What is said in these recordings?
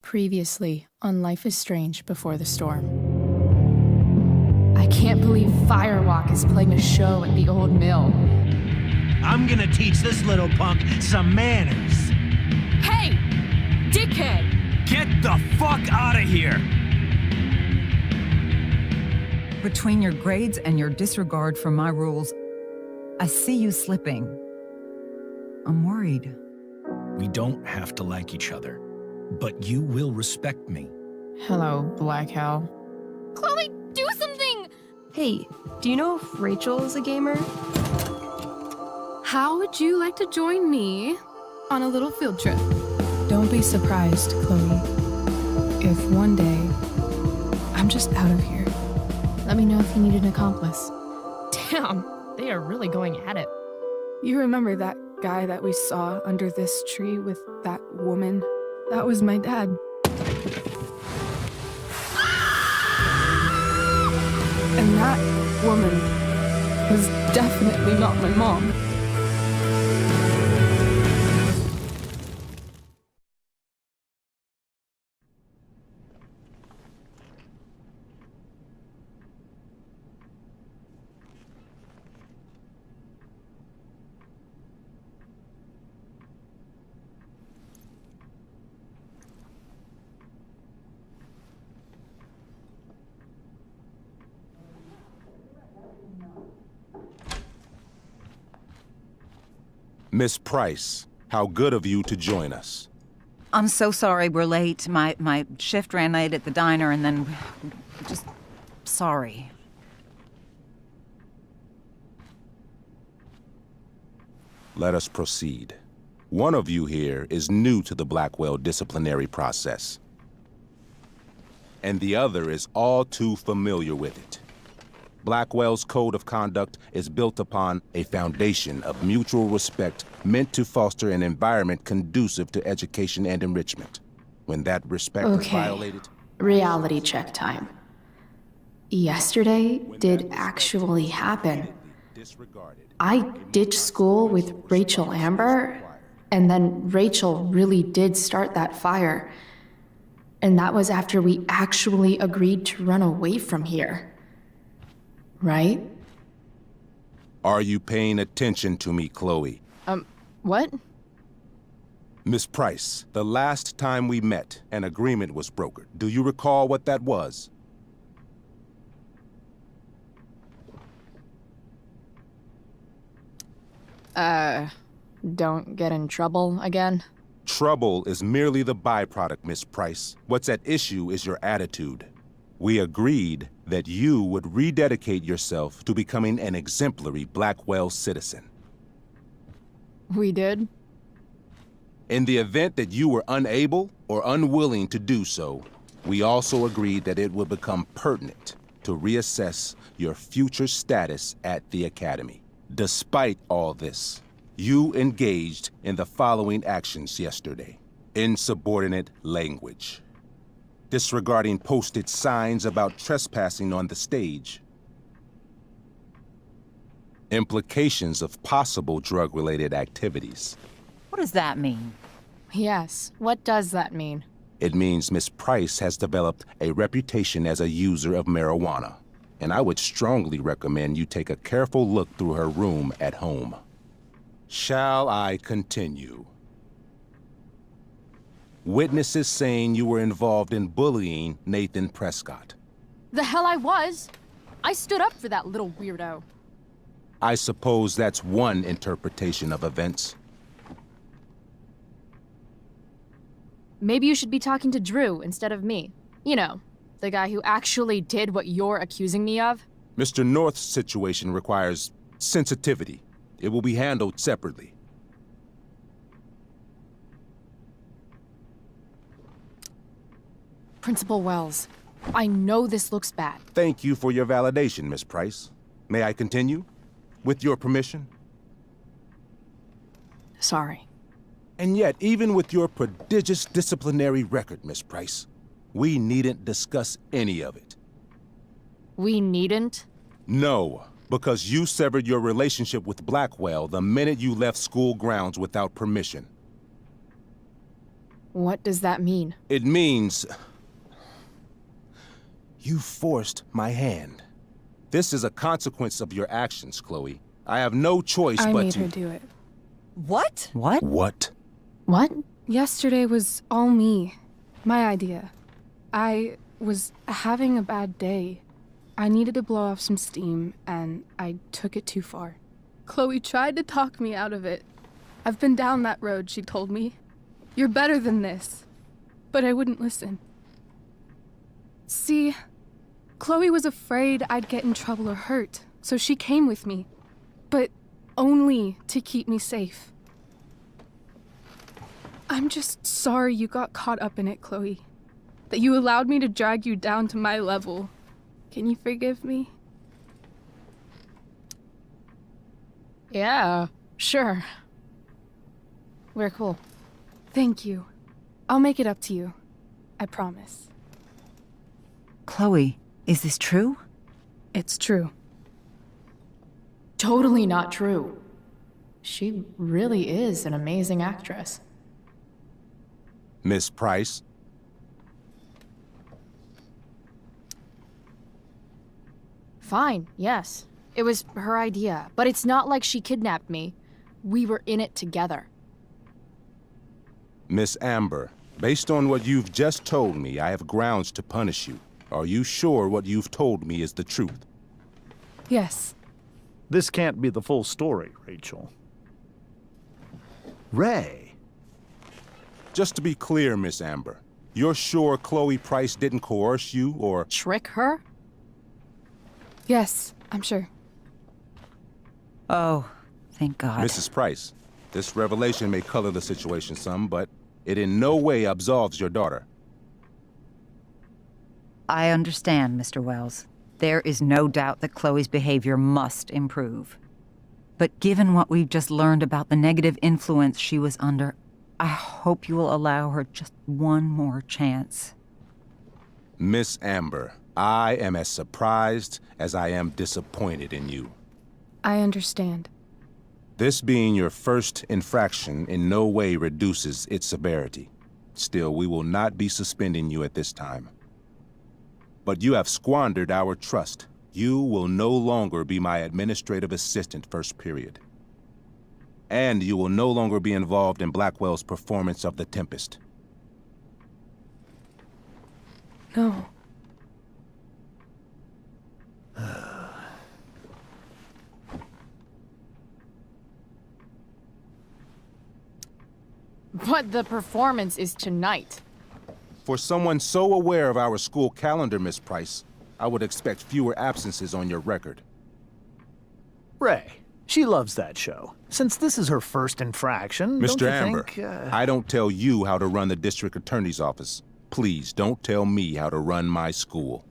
Previously on Life is Strange Before the Storm. I can't believe Firewalk is playing a show at the old mill. I'm gonna teach this little punk some manners. Hey! Dickhead! Get the fuck out of here! Between your grades and your disregard for my rules, I see you slipping. I'm worried. We don't have to like each other, but you will respect me. Hello, Black Hell. Chloe, do something! Hey, do you know if Rachel is a gamer? How would you like to join me on a little field trip? Don't be surprised, Chloe, if one day I'm just out of here. Let me know if you need an accomplice. Damn, they are really going at it. You remember that guy that we saw under this tree with that woman? That was my dad. And that woman was definitely not my mom. Miss Price, how good of you to join us. I'm so sorry we're late. My shift ran late at the diner and then... just... sorry. Let us proceed. One of you here is new to the Blackwell disciplinary process, and the other is all too familiar with it. Blackwell's code of conduct is built upon a foundation of mutual respect meant to foster an environment conducive to education and enrichment. When that respect is violated... Reality check time. Yesterday did actually happen. I ditched school with Rachel Amber, and then Rachel really did start that fire. And that was after we actually agreed to run away from here. Right? Are you paying attention to me, Chloe? What? Miss Price, the last time we met, an agreement was brokered. Do you recall what that was? Don't get in trouble again? Trouble is merely the byproduct, Miss Price. What's at issue is your attitude. We agreed that you would rededicate yourself to becoming an exemplary Blackwell citizen. We did? In the event that you were unable or unwilling to do so, we also agreed that it would become pertinent to reassess your future status at the Academy. Despite all this, you engaged in the following actions yesterday. Insubordinate language. Disregarding posted signs about trespassing on the stage. Implications of possible drug-related activities. What does that mean? Yes, what does that mean? It means Miss Price has developed a reputation as a user of marijuana, and I would strongly recommend you take a careful look through her room at home. Shall I continue? Witnesses saying you were involved in bullying Nathan Prescott. The hell I was! I stood up for that little weirdo. I suppose that's one interpretation of events. Maybe you should be talking to Drew instead of me. You know, the guy who actually did what you're accusing me of. Mr. North's situation requires sensitivity. It will be handled separately. Principal Wells, I know this looks bad. Thank you for your validation, Miss Price. May I continue? With your permission? Sorry. And yet, even with your prodigious disciplinary record, Miss Price, we needn't discuss any of it. We needn't? No, because you severed your relationship with Blackwell the minute you left school grounds without permission. What does that mean? It means you forced my hand. This is a consequence of your actions, Chloe. I have no choice I but made to... her do it. What? What? What? What? Yesterday was all me. My idea. I was having a bad day. I needed to blow off some steam, and I took it too far. Chloe tried to talk me out of it. I've been down that road, she told me. You're better than this. But I wouldn't listen. See, Chloe was afraid I'd get in trouble or hurt, so she came with me. But only to keep me safe. I'm just sorry you got caught up in it, Chloe. That you allowed me to drag you down to my level. Can you forgive me? Yeah, sure. We're cool. Thank you. I'll make it up to you. I promise. Chloe, is this true? It's true. Totally not true. She really is an amazing actress. Miss Price? Fine, yes. It was her idea, but it's not like she kidnapped me. We were in it together. Miss Amber, based on what you've just told me, I have grounds to punish you. Are you sure what you've told me is the truth? Yes. This can't be the full story, Rachel. Ray. Just to be clear, Miss Amber, you're sure Chloe Price didn't coerce you or... Trick her? Yes, I'm sure. Oh, thank God. Mrs. Price, this revelation may color the situation some, but it in no way absolves your daughter. I understand, Mr. Wells. There is no doubt that Chloe's behavior must improve. But given what we've just learned about the negative influence she was under, I hope you will allow her just one more chance. Miss Amber, I am as surprised as I am disappointed in you. I understand. This being your first infraction in no way reduces its severity. Still, we will not be suspending you at this time. But you have squandered our trust. You will no longer be my administrative assistant first period. And you will no longer be involved in Blackwell's performance of The Tempest. No. But the performance is tonight. For someone so aware of our school calendar, Miss Price, I would expect fewer absences on your record. Ray. She loves that show. Since this is her first infraction, don't Mr. you Amber, think, I don't tell you how to run the district attorney's office. Please don't tell me how to run my school.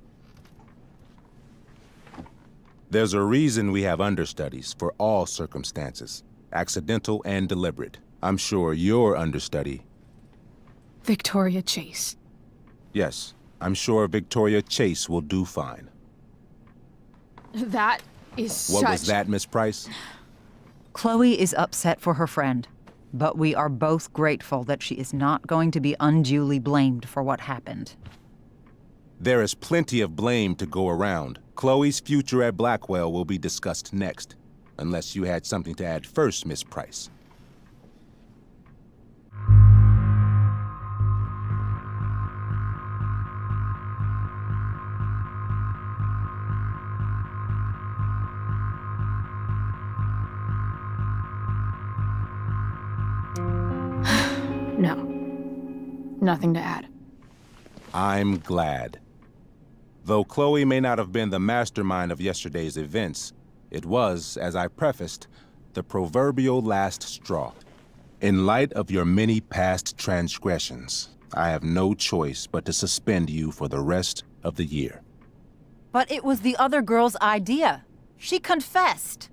There's a reason we have understudies for all circumstances, accidental and deliberate. I'm sure your understudy... Victoria Chase. Yes, I'm sure Victoria Chase will do fine. That is What such... was that, Miss Price? Chloe is upset for her friend, but we are both grateful that she is not going to be unduly blamed for what happened. There is plenty of blame to go around. Chloe's future at Blackwell will be discussed next. Unless you had something to add first, Miss Price. No. Nothing to add. I'm glad. Though Chloe may not have been the mastermind of yesterday's events, it was, as I prefaced, the proverbial last straw. In light of your many past transgressions, I have no choice but to suspend you for the rest of the year. But it was the other girl's idea. She confessed.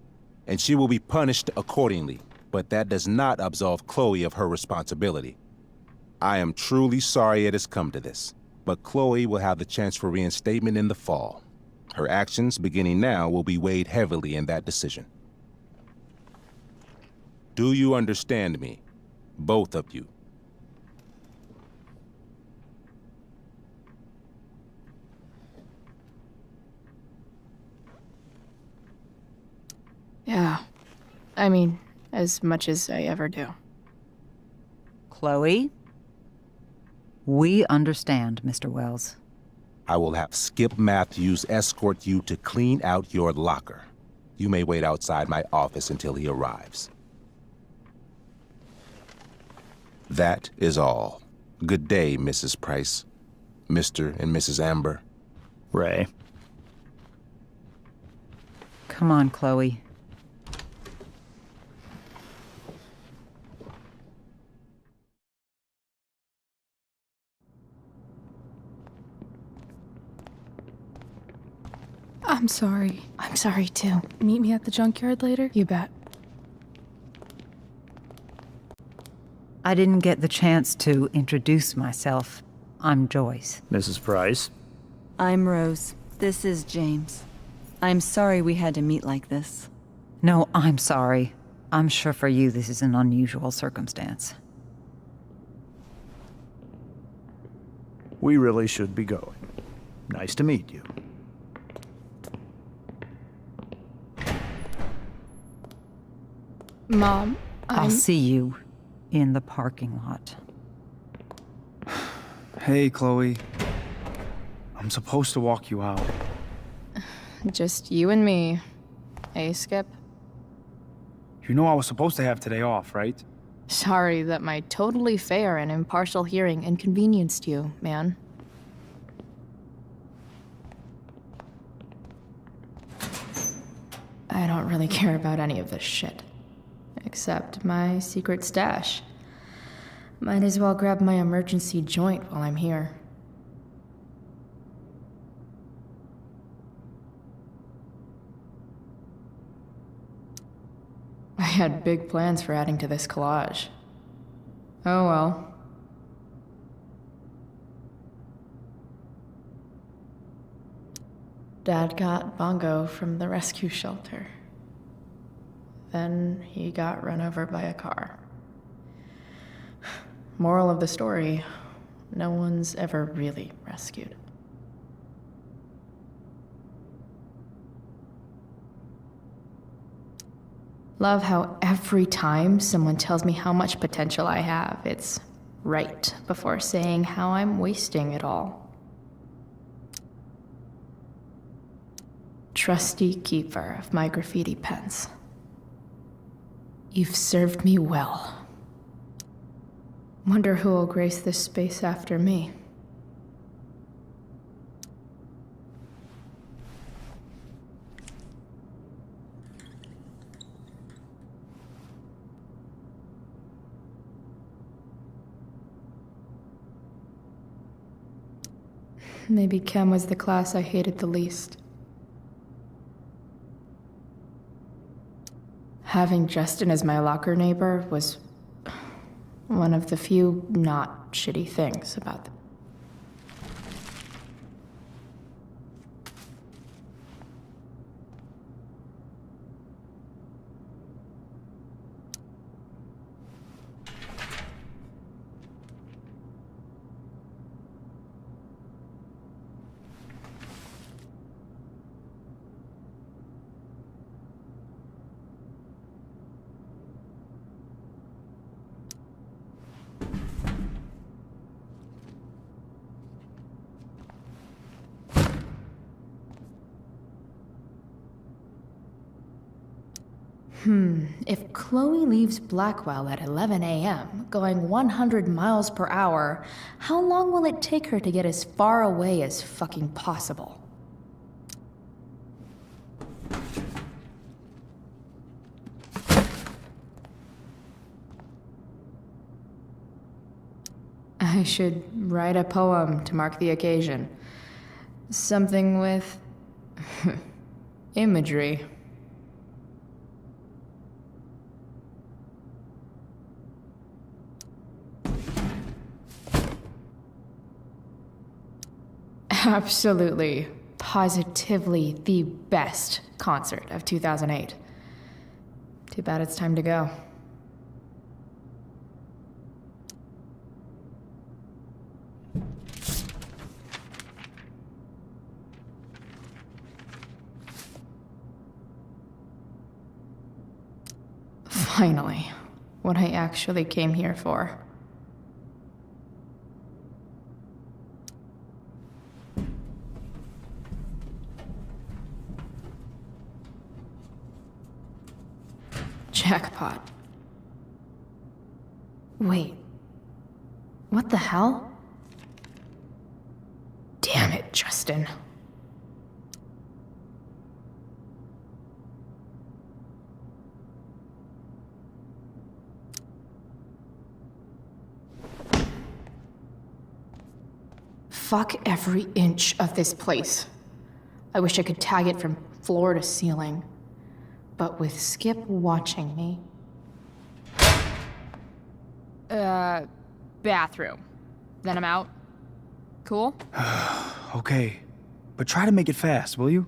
And she will be punished accordingly, but that does not absolve Chloe of her responsibility. I am truly sorry it has come to this, but Chloe will have the chance for reinstatement in the fall. Her actions, beginning now, will be weighed heavily in that decision. Do you understand me? Both of you. Yeah. I mean, as much as I ever do. Chloe? We understand, Mr. Wells. I will have Skip Matthews escort you to clean out your locker. You may wait outside my office until he arrives. That is all. Good day, Mrs. Price. Mr. and Mrs. Amber. Ray. Come on, Chloe. I'm sorry. I'm sorry too. Meet me at the junkyard later? You bet. I didn't get the chance to introduce myself. I'm Joyce. Mrs. Price. I'm Rose. This is James. I'm sorry we had to meet like this. No, I'm sorry. I'm sure for you this is an unusual circumstance. We really should be going. Nice to meet you. Mom, I'll see you in the parking lot. Hey, Chloe. I'm supposed to walk you out. Just you and me. Hey, Skip? You know I was supposed to have today off, right? Sorry that my totally fair and impartial hearing inconvenienced you, man. I don't really care about any of this shit. Except my secret stash. Might as well grab my emergency joint while I'm here. I had big plans for adding to this collage. Oh well. Dad got Bongo from the rescue shelter. Then he got run over by a car. Moral of the story, no one's ever really rescued. Love how every time someone tells me how much potential I have, it's right before saying how I'm wasting it all. Trusty keeper of my graffiti pens. You've served me well. Wonder who will grace this space after me. Maybe chem was the class I hated the least. Having Justin as my locker neighbor was one of the few not shitty things about them. If Chloe leaves Blackwell at 11 a.m., going 100 miles per hour, how long will it take her to get as far away as fucking possible? I should write a poem to mark the occasion. Something with imagery. Absolutely, positively the best concert of 2008. Too bad it's time to go. Finally, what I actually came here for. Jackpot. Wait. What the hell? Damn it, Justin. Fuck every inch of this place. I wish I could tag it from floor to ceiling. But with Skip watching me... Bathroom. Then I'm out. Cool? Okay, but try to make it fast, will you?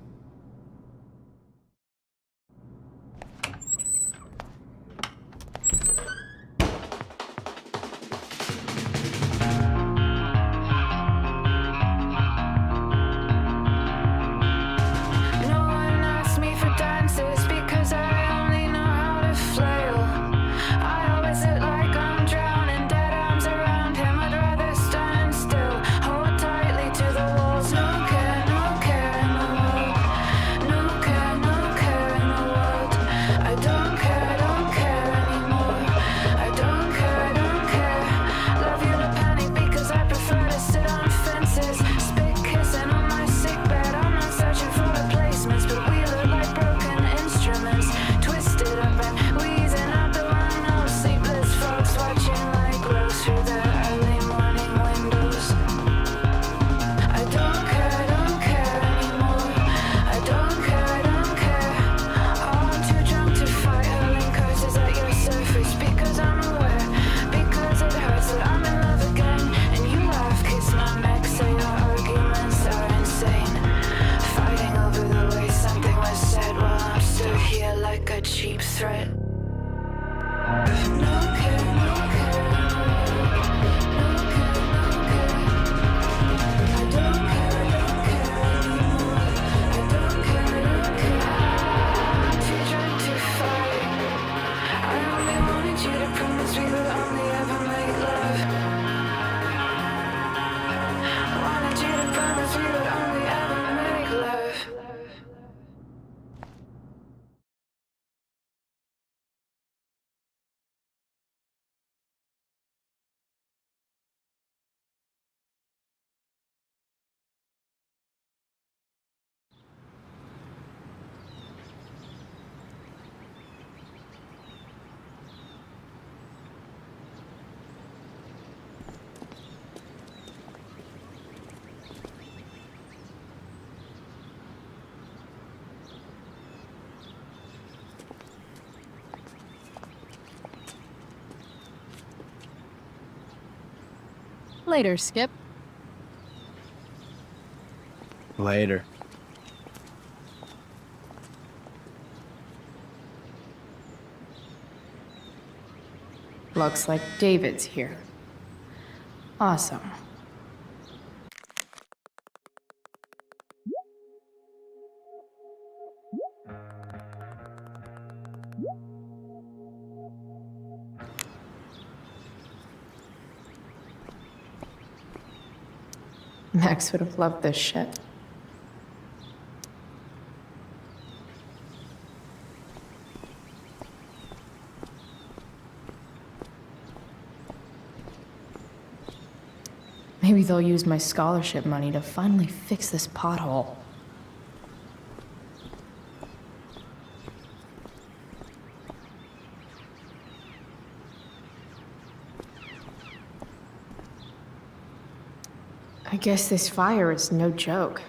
Later, Skip. Later. Looks like David's here. Awesome. Max would have loved this shit. Maybe they'll use my scholarship money to finally fix this pothole. I guess this fire is no joke.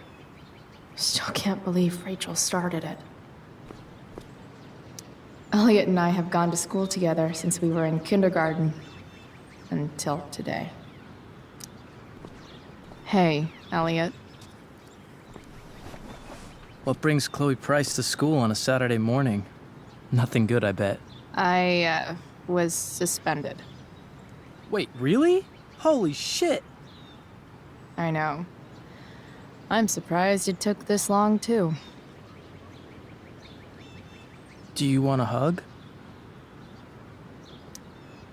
Still can't believe Rachel started it. Elliot and I have gone to school together since we were in kindergarten. Until today. Hey, Elliot. What brings Chloe Price to school on a Saturday morning? Nothing good, I bet. I, was suspended. Wait, really? Holy shit! I know. I'm surprised it took this long, too. Do you want a hug?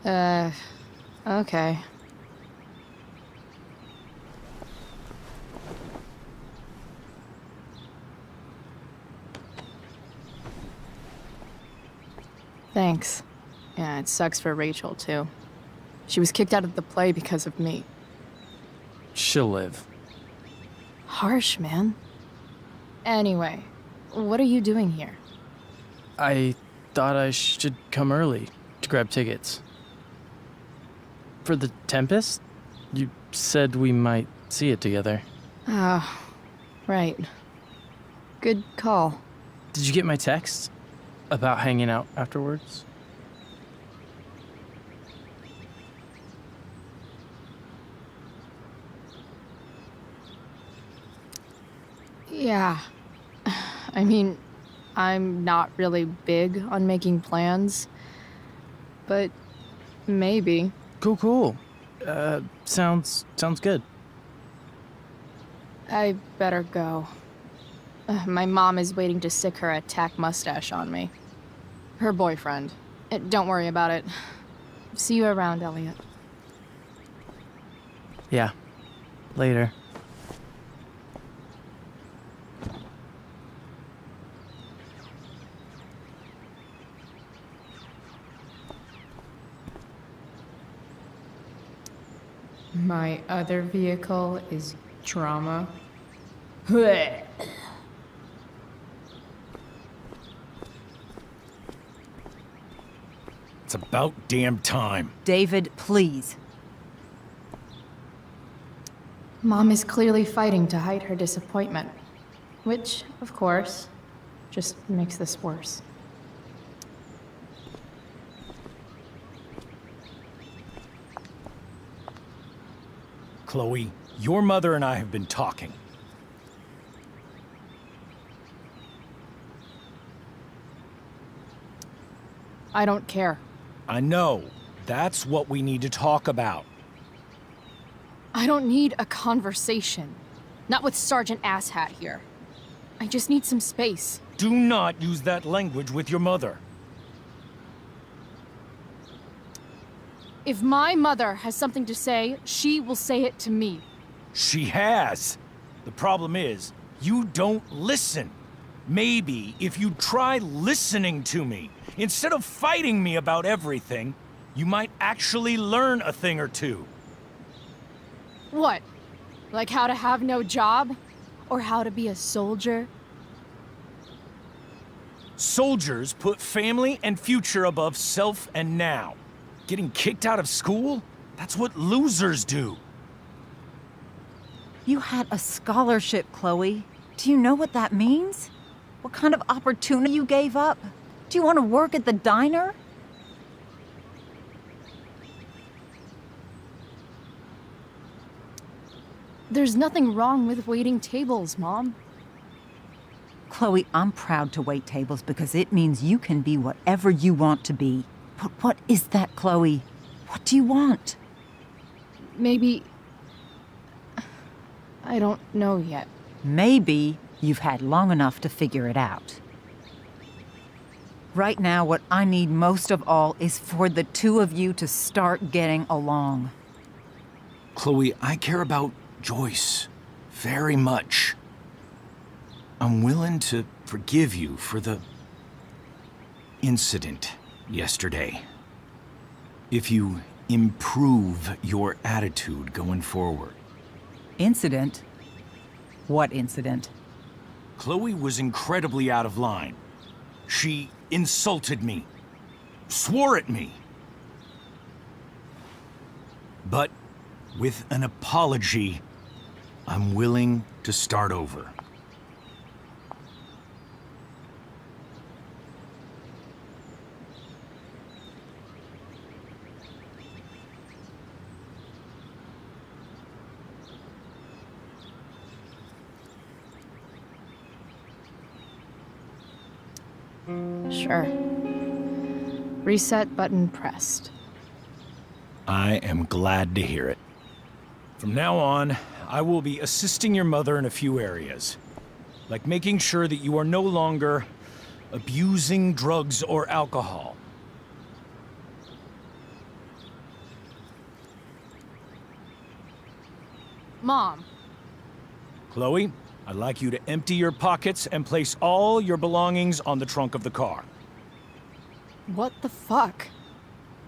Okay. Thanks. Yeah, it sucks for Rachel, too. She was kicked out of the play because of me. She'll live. Harsh, man. Anyway, what are you doing here? I thought I should come early to grab tickets. For the Tempest? You said we might see it together. Oh, right. Good call. Did you get my text? About hanging out afterwards? Yeah. I mean, I'm not really big on making plans, but maybe. Cool. Sounds good. I better go. My mom is waiting to stick her attack mustache on me. Her boyfriend. Don't worry about it. See you around, Elliot. Yeah. Later. My other vehicle is drama. It's about damn time. David, please. Mom is clearly fighting to hide her disappointment, which, of course, just makes this worse. Chloe, your mother and I have been talking. I don't care. I know. That's what we need to talk about. I don't need a conversation. Not with Sergeant Asshat here. I just need some space. Do not use that language with your mother. If my mother has something to say, she will say it to me. She has. The problem is, you don't listen. Maybe if you try listening to me, instead of fighting me about everything, you might actually learn a thing or two. What? Like how to have no job? Or how to be a soldier? Soldiers put family and future above self and now. Getting kicked out of school? That's what losers do. You had a scholarship, Chloe. Do you know what that means? What kind of opportunity you gave up? Do you want to work at the diner? There's nothing wrong with waiting tables, Mom. Chloe, I'm proud to wait tables because it means you can be whatever you want to be. But what is that, Chloe? What do you want? Maybe... I don't know yet. Maybe you've had long enough to figure it out. Right now, what I need most of all is for the two of you to start getting along. Chloe, I care about Joyce very much. I'm willing to forgive you for the incident yesterday. If you improve your attitude going forward. Incident? What incident? Chloe was incredibly out of line. She insulted me, swore at me. But with an apology, I'm willing to start over. Sure. Reset button pressed. I am glad to hear it. From now on, I will be assisting your mother in a few areas. Like making sure that you are no longer abusing drugs or alcohol. Mom. Chloe, I'd like you to empty your pockets and place all your belongings on the trunk of the car. What the fuck?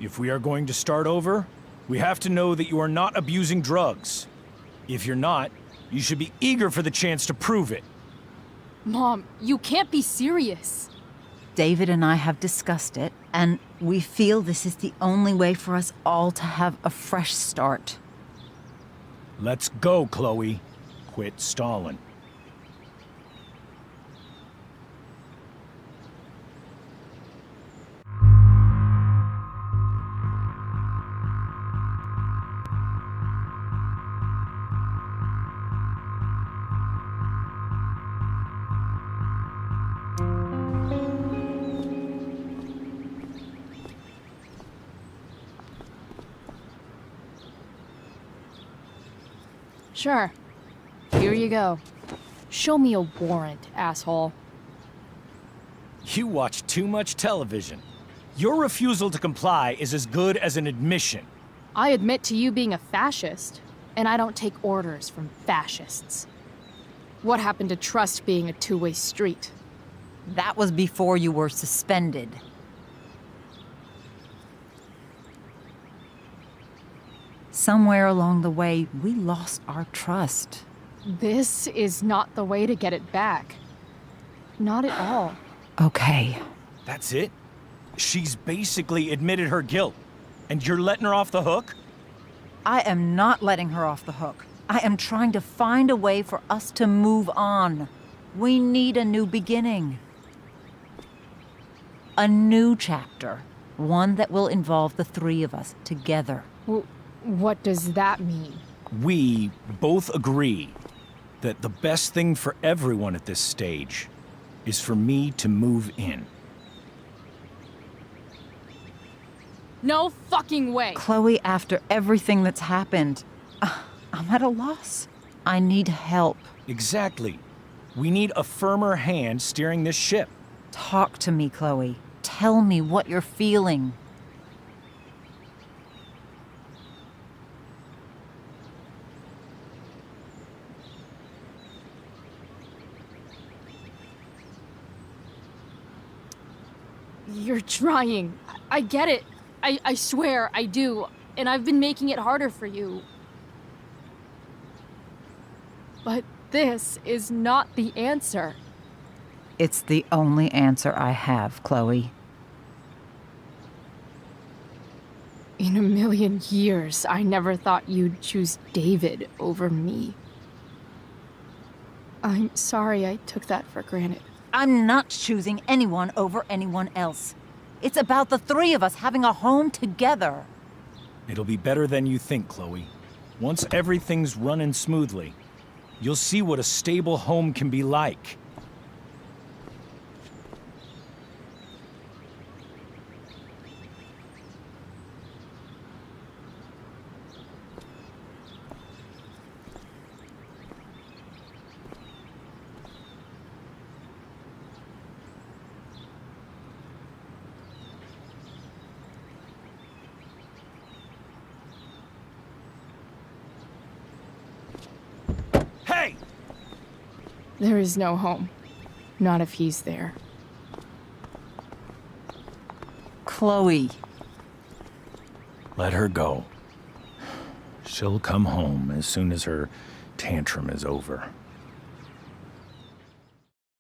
If we are going to start over, we have to know that you are not abusing drugs. If you're not, you should be eager for the chance to prove it. Mom, you can't be serious. David and I have discussed it, and we feel this is the only way for us all to have a fresh start. Let's go, Chloe. Quit stalling. Sure. Here you go. Show me a warrant, asshole. You watch too much television. Your refusal to comply is as good as an admission. I admit to you being a fascist, and I don't take orders from fascists. What happened to trust being a two-way street? That was before you were suspended. Somewhere along the way, we lost our trust. This is not the way to get it back. Not at all. Okay. That's it? She's basically admitted her guilt, and you're letting her off the hook? I am not letting her off the hook. I am trying to find a way for us to move on. We need a new beginning. A new chapter. One that will involve the three of us together. What does that mean? We both agree that the best thing for everyone at this stage is for me to move in. No fucking way! Chloe, after everything that's happened, I'm at a loss. I need help. Exactly. We need a firmer hand steering this ship. Talk to me, Chloe. Tell me what you're feeling. You're trying. I get it. I swear, I do. And I've been making it harder for you. But this is not the answer. It's the only answer I have, Chloe. In a million years, I never thought you'd choose David over me. I'm sorry I took that for granted. I'm not choosing anyone over anyone else. It's about the three of us having a home together. It'll be better than you think, Chloe. Once everything's running smoothly, you'll see what a stable home can be like. Hey! There is no home. Not if he's there. Chloe. Let her go. She'll come home as soon as her tantrum is over.